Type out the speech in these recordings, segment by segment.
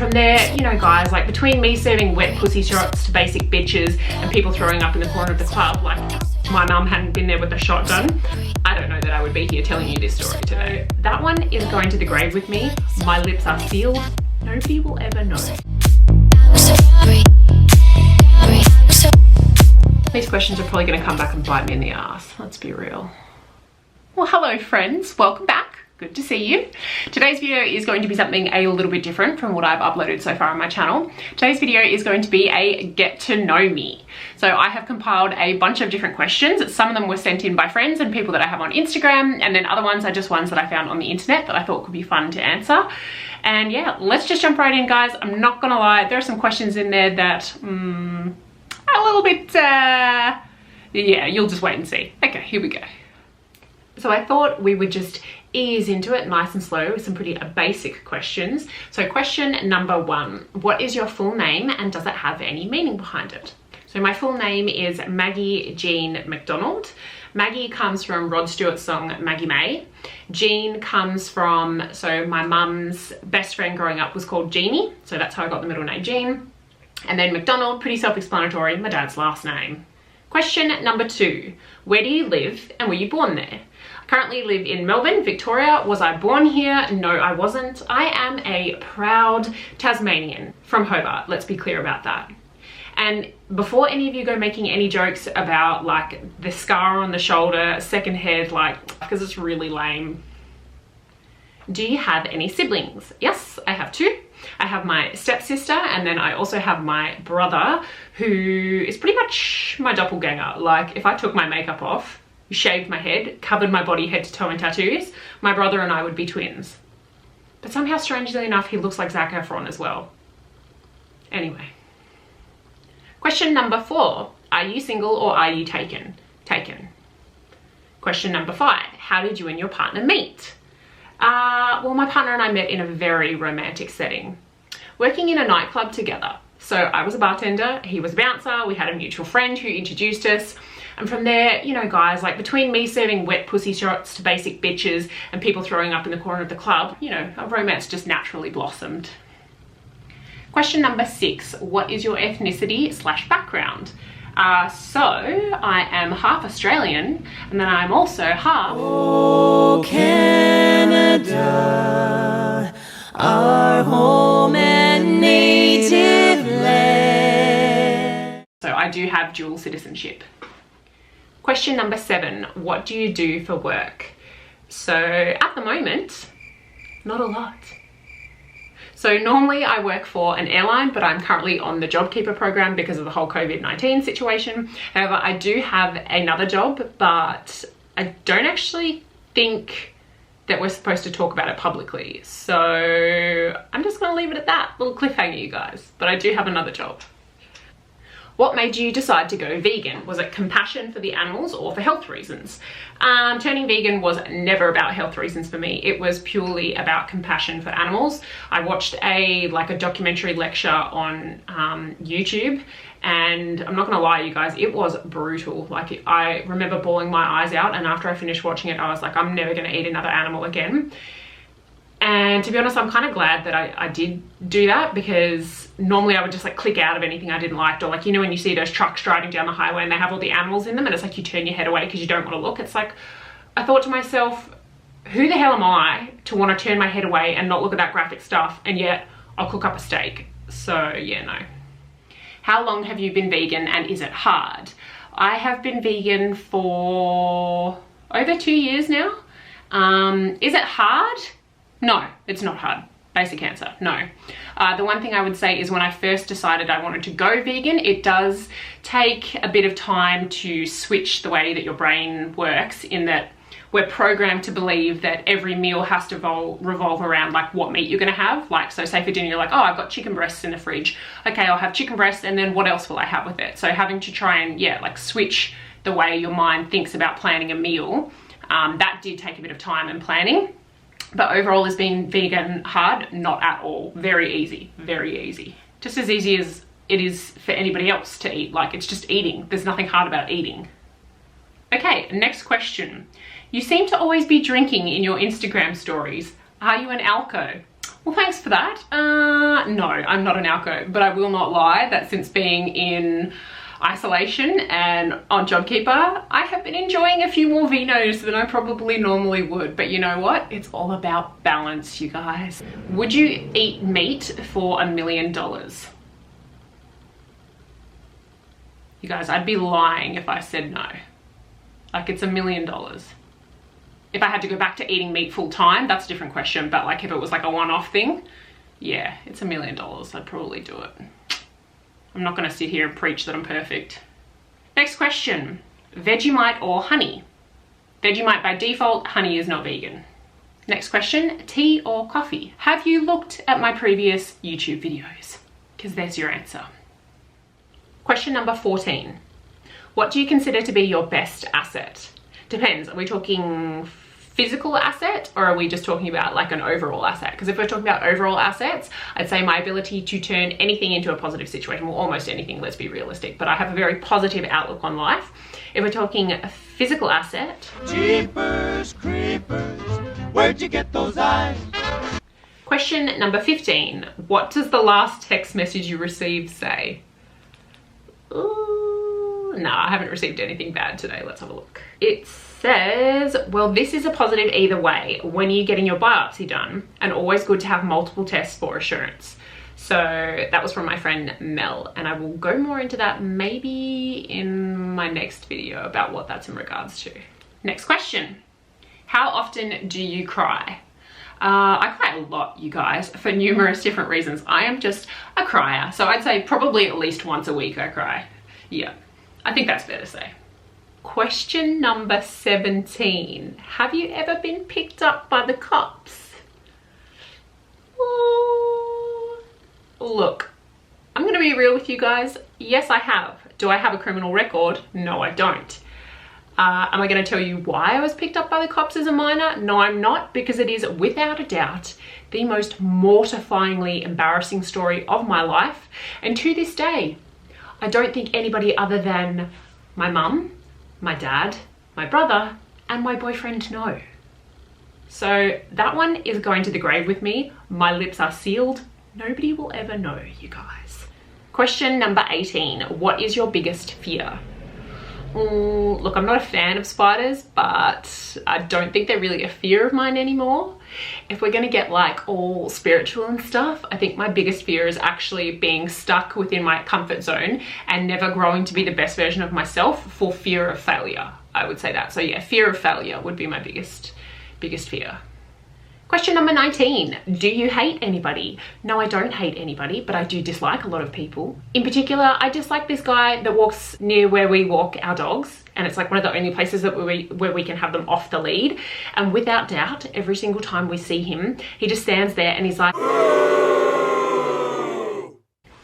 from there, you know guys, like between me serving wet pussy shots to basic bitches and people throwing up in the corner of the club, like my mum hadn't been there with a shotgun, I don't know that I would be here telling you this story today. That one is going to the grave with me. My lips are sealed. Nobody will ever know. These questions are probably going to come back and bite me in the ass. Let's be real. Well, hello friends, welcome back. Good to see you. Today's video is going to be something a little bit different from what I've uploaded so far on my channel. Today's video is going to be a get to know me. So I have compiled a bunch of different questions. Some of them were sent in by friends and people that I have on Instagram, and then other ones are just ones that I found on the internet that I thought could be fun to answer. And yeah, let's just jump right in, guys. I'm not gonna lie, there are some questions in there that a little bit yeah, you'll just wait and see. Okay, here we go. So I thought we would just ease into it nice and slow with some pretty basic questions. So question number 1, what is your full name and does it have any meaning behind it? So my full name is Maggie Jean McDonald. Maggie comes from Rod Stewart's song Maggie May. Jean comes from, so my mum's best friend growing up was called Jeannie, so that's how I got the middle name Jean. And then McDonald, pretty self-explanatory, my dad's last name. Question number 2, where do you live and were you born there? I currently live in Melbourne, Victoria. Was I born here? No, I wasn't. I am a proud Tasmanian from Hobart. Let's be clear about that. And before any of you go making any jokes about like the scar on the shoulder, second head, like, because it's really lame. Do you have any siblings? Yes, I have 2. I have my stepsister and then I also have my brother who is pretty much my doppelganger. Like if I took my makeup off, shaved my head, covered my body head to toe in tattoos, my brother and I would be twins. But somehow, strangely enough, he looks like Zac Efron as well. Anyway. Question number 4, are you single or are you taken? Taken. Question number 5, how did you and your partner meet? Well, my partner and I met in a very romantic setting, working in a nightclub together. So I was a bartender, he was a bouncer, we had a mutual friend who introduced us. And from there, you know guys, like between me serving wet pussy shots to basic bitches and people throwing up in the corner of the club, you know, a romance just naturally blossomed. Question number 6, what is your ethnicity / background? So I am half Australian and then I'm also half... Oh, Canada, our home and native land. So I do have dual citizenship. Question number 7, what do you do for work? So at the moment, not a lot. So normally I work for an airline, but I'm currently on the JobKeeper program because of the whole COVID-19 situation. However, I do have another job, but I don't actually think that we're supposed to talk about it publicly. So I'm just gonna leave it at that. Little cliffhanger, you guys, but I do have another job. What made you decide to go vegan? Was it compassion for the animals or for health reasons? Turning vegan was never about health reasons for me. It was purely about compassion for animals. I watched a documentary lecture on YouTube, and I'm not gonna lie, you guys, it was brutal. Like I remember bawling my eyes out, and after I finished watching it, I was like, I'm never gonna eat another animal again. And to be honest, I'm kind of glad that I did do that, because normally I would just like click out of anything I didn't like, or like, you know, when you see those trucks driving down the highway and they have all the animals in them and it's like you turn your head away because you don't want to look. It's like, I thought to myself, who the hell am I to want to turn my head away and not look at that graphic stuff, and yet I'll cook up a steak. So yeah, no. How long have you been vegan and is it hard? I have been vegan for over 2 years now. Is it hard? No, it's not hard. Basic answer, no. The one thing I would say is when I first decided I wanted to go vegan, it does take a bit of time to switch the way that your brain works, in that we're programmed to believe that every meal has to revolve around like what meat you're gonna have. Like, so say for dinner, you're like, oh, I've got chicken breasts in the fridge. Okay, I'll have chicken breasts, and then what else will I have with it? So having to try and, yeah, like switch the way your mind thinks about planning a meal, that did take a bit of time and planning. But overall, has being vegan hard? Not at all. Very easy, very easy. Just as easy as it is for anybody else to eat. Like, it's just eating. There's nothing hard about eating. Okay, next question. You seem to always be drinking in your Instagram stories. Are you an alco? Well, thanks for that. No, I'm not an alco, but I will not lie that since being in isolation and on JobKeeper, I have been enjoying a few more vinos than I probably normally would. But you know what? It's all about balance, you guys. Would you eat meat for $1 million? You guys, I'd be lying if I said no. Like, it's $1 million. If I had to go back to eating meat full time, that's a different question. But like if it was like a one-off thing, yeah, it's $1 million. I'd probably do it. I'm not gonna sit here and preach that I'm perfect. Next question, Vegemite or honey? Vegemite by default, honey is not vegan. Next question, tea or coffee? Have you looked at my previous YouTube videos? Because there's your answer. Question number 14. What do you consider to be your best asset? Depends, are we talking physical asset or are we just talking about like an overall asset? Because if we're talking about overall assets, I'd say my ability to turn anything into a positive situation, well, almost anything, let's be realistic, but I have a very positive outlook on life. If we're talking a physical asset, Jeepers creepers, where'd you get those eyes? Question number 15, what does the last text message you received say? Ooh, no, I haven't received anything bad today. Let's have a look. It says, well, this is a positive either way when you're getting your biopsy done, and always good to have multiple tests for assurance. So that was from my friend Mel, and I will go more into that maybe in my next video about what that's in regards to. Next question. How often do you cry? I cry a lot, you guys, for numerous different reasons. I am just a crier. So I'd say probably at least once a week I cry. Yeah, I think that's fair to say. Question number 17. Have you ever been picked up by the cops? Ooh. Look, I'm gonna be real with you guys. Yes, I have. Do I have a criminal record? No, I don't. Am I going to tell you why I was picked up by the cops as a minor? No, I'm not, because it is without a doubt the most mortifyingly embarrassing story of my life. And to this day, I don't think anybody other than my mum, my dad, my brother, and my boyfriend know. So that one is going to the grave with me. My lips are sealed. Nobody will ever know, you guys. Question number 18. What is your biggest fear? Look, I'm not a fan of spiders, but I don't think they're really a fear of mine anymore. If we're gonna get like all spiritual and stuff, I think my biggest fear is actually being stuck within my comfort zone and never growing to be the best version of myself for fear of failure. I would say that. So yeah, fear of failure would be my biggest fear. Question number 19, do you hate anybody? No, I don't hate anybody, but I do dislike a lot of people. In particular, I dislike this guy that walks near where we walk our dogs, and it's like one of the only places that where we can have them off the lead. And without doubt, every single time we see him, he just stands there and he's like,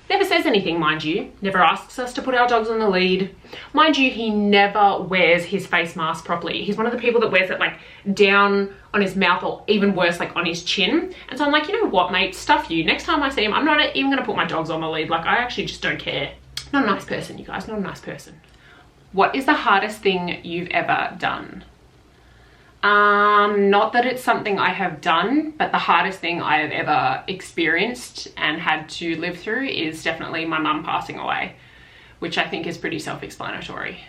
never says anything, mind you, never asks us to put our dogs on the lead. Mind you, he never wears his face mask properly. He's one of the people that wears it like down on his mouth, or even worse, like on his chin. And so I'm like, you know what, mate, stuff you. Next time I see him, I'm not even gonna put my dogs on the lead. Like, I actually just don't care. Not a nice person, you guys, not a nice person. What is the hardest thing you've ever done? Not that it's something I have done, but the hardest thing I have ever experienced and had to live through is definitely my mum passing away, which I think is pretty self-explanatory.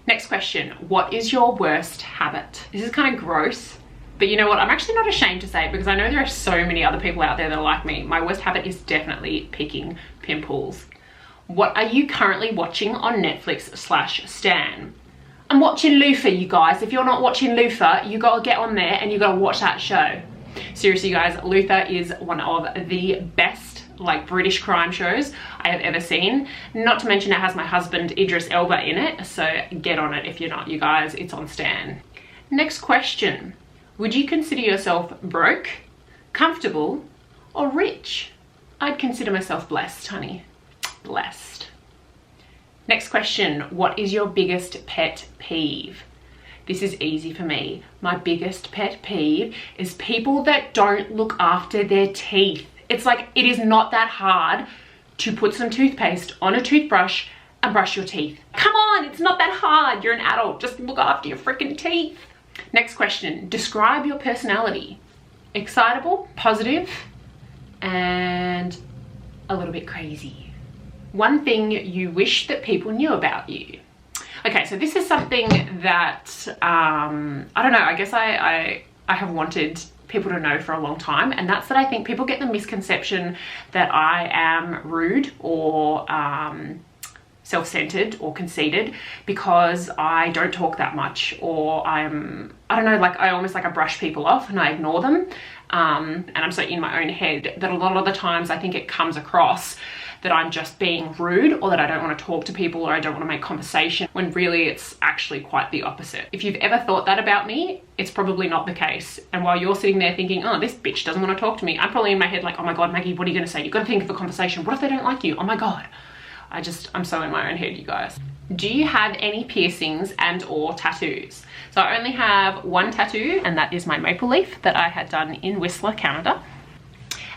Next question, what is your worst habit? This is kind of gross, but you know what? I'm actually not ashamed to say it because I know there are so many other people out there that are like me. My worst habit is definitely picking pimples. What are you currently watching on Netflix/Stan? I'm watching Luther, you guys. If you're not watching Luther, you gotta get on there and you gotta watch that show. Seriously, guys, Luther is one of the best like British crime shows I have ever seen. Not to mention it has my husband Idris Elba in it, so get on it if you're not, you guys. It's on Stan. Next question. Would you consider yourself broke, comfortable, or rich? I'd consider myself blessed, honey. Blessed. Next question, what is your biggest pet peeve? This is easy for me. My biggest pet peeve is people that don't look after their teeth. It's like, it is not that hard to put some toothpaste on a toothbrush and brush your teeth. Come on, it's not that hard. You're an adult, just look after your freaking teeth. Next question, describe your personality. Excitable, positive, and a little bit crazy. One thing you wish that people knew about you. Okay, so this is something that, I don't know, I guess I have wanted people to know for a long time, and that's that I think people get the misconception that I am rude or self-centered or conceited because I don't talk that much, or I don't know, like I almost like I brush people off and I ignore them, and I'm so in my own head that a lot of the times I think it comes across that I'm just being rude, or that I don't want to talk to people, or I don't want to make conversation, when really it's actually quite the opposite. If you've ever thought that about me, it's probably not the case. And while you're sitting there thinking, oh, this bitch doesn't want to talk to me, I'm probably in my head like, oh my God, Maggie, what are you going to say? You've got to think of a conversation. What if they don't like you? Oh my God. I'm so in my own head, you guys. Do you have any piercings and or tattoos? So I only have one tattoo, and that is my maple leaf that I had done in Whistler, Canada.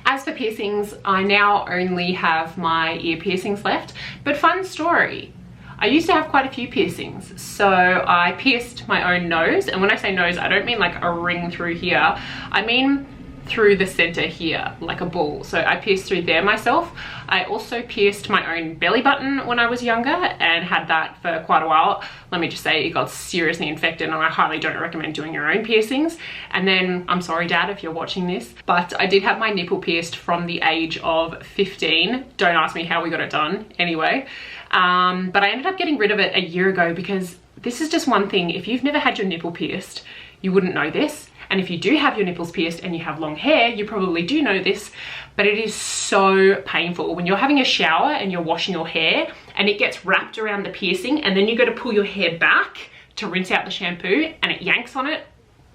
As for piercings, I now only have my ear piercings left, but fun story. I used to have quite a few piercings. So I pierced my own nose, and when I say nose, I don't mean like a ring through here. I mean through the center here, like a bull. So I pierced through there myself. I also pierced my own belly button when I was younger and had that for quite a while. Let me just say it got seriously infected, and I highly don't recommend doing your own piercings. And then, I'm sorry Dad if you're watching this, but I did have my nipple pierced from the age of 15. Don't ask me how we got it done anyway. But I ended up getting rid of it a year ago because this is just one thing. If you've never had your nipple pierced, you wouldn't know this. And if you do have your nipples pierced and you have long hair, you probably do know this, but it is so painful. When you're having a shower and you're washing your hair and it gets wrapped around the piercing, and then you go to pull your hair back to rinse out the shampoo and it yanks on it,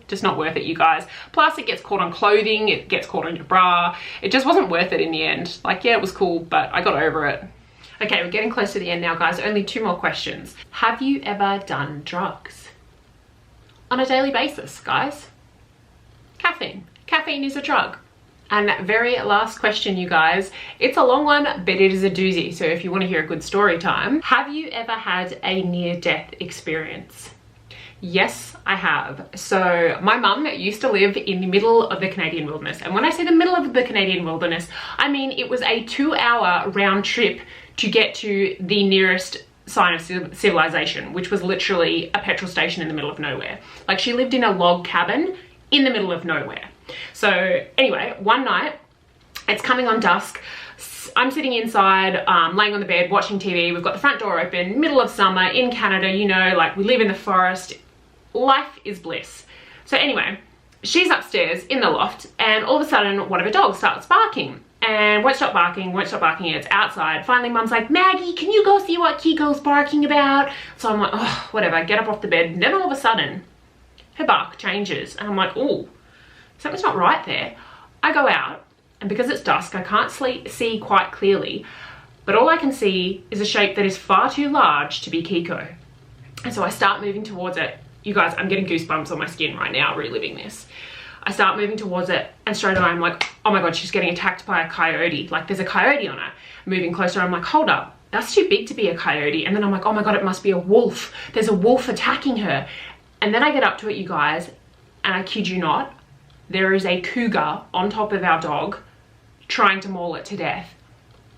just not worth it, you guys. Plus it gets caught on clothing, it gets caught on your bra. It just wasn't worth it in the end. Like, yeah, it was cool, but I got over it. Okay, we're getting close to the end now, guys. Only 2 more questions. Have you ever done drugs? On a daily basis, guys. Caffeine. Caffeine is a drug. And very last question, you guys. It's a long one, but it is a doozy. So if you want to hear a good story time, have you ever had a near-death experience? Yes, I have. So my mum used to live in the middle of the Canadian wilderness. And when I say the middle of the Canadian wilderness, I mean it was a 2-hour round trip to get to the nearest sign of civilization, which was literally a petrol station in the middle of nowhere. Like, she lived in a log cabin in the middle of nowhere. So anyway, one night, it's coming on dusk. I'm sitting inside, laying on the bed, watching TV. We've got the front door open, middle of summer in Canada, you know, like we live in the forest. Life is bliss. So anyway, she's upstairs in the loft, and all of a sudden one of her dogs starts barking. And won't stop barking, it's outside. Finally, Mum's like, Maggie, can you go see what Kiko's barking about? So I'm like, oh, whatever, get up off the bed. And then all of a sudden, her bark changes. And I'm like, oh, something's not right there. I go out, and because it's dusk, I can't see quite clearly, but all I can see is a shape that is far too large to be Kiko. And so I start moving towards it. You guys, I'm getting goosebumps on my skin right now, reliving this. I start moving towards it, and straight away I'm like, oh my God, she's getting attacked by a coyote. Like, there's a coyote on her. Moving closer, I'm like, hold up, that's too big to be a coyote. And then I'm like, oh my God, it must be a wolf. There's a wolf attacking her. And then I get up to it, you guys, and I kid you not, there is a cougar on top of our dog trying to maul it to death.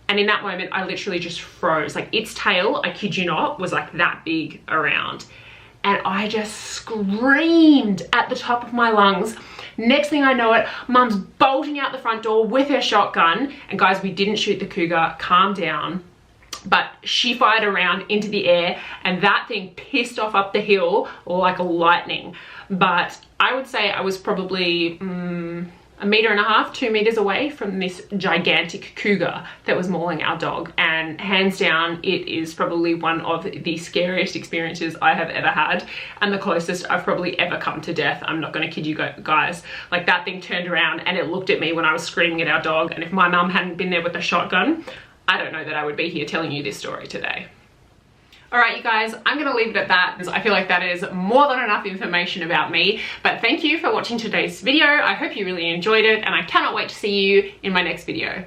And in that moment, I literally just froze. Like, its tail, I kid you not, was like that big around. And I just screamed at the top of my lungs. Next thing I know it, Mum's bolting out the front door with her shotgun. And guys, we didn't shoot the cougar, calm down. But she fired around into the air, and that thing pissed off up the hill like lightning. But I would say I was probably 1.5 meters, 2 meters away from this gigantic cougar that was mauling our dog. And hands down, it is probably one of the scariest experiences I have ever had, and the closest I've probably ever come to death. I'm not gonna kid you guys. Like, that thing turned around and it looked at me when I was screaming at our dog, and if my mum hadn't been there with a shotgun, I don't know that I would be here telling you this story today. All right, you guys, I'm gonna leave it at that, because I feel like that is more than enough information about me. But thank you for watching today's video. I hope you really enjoyed it, and I cannot wait to see you in my next video.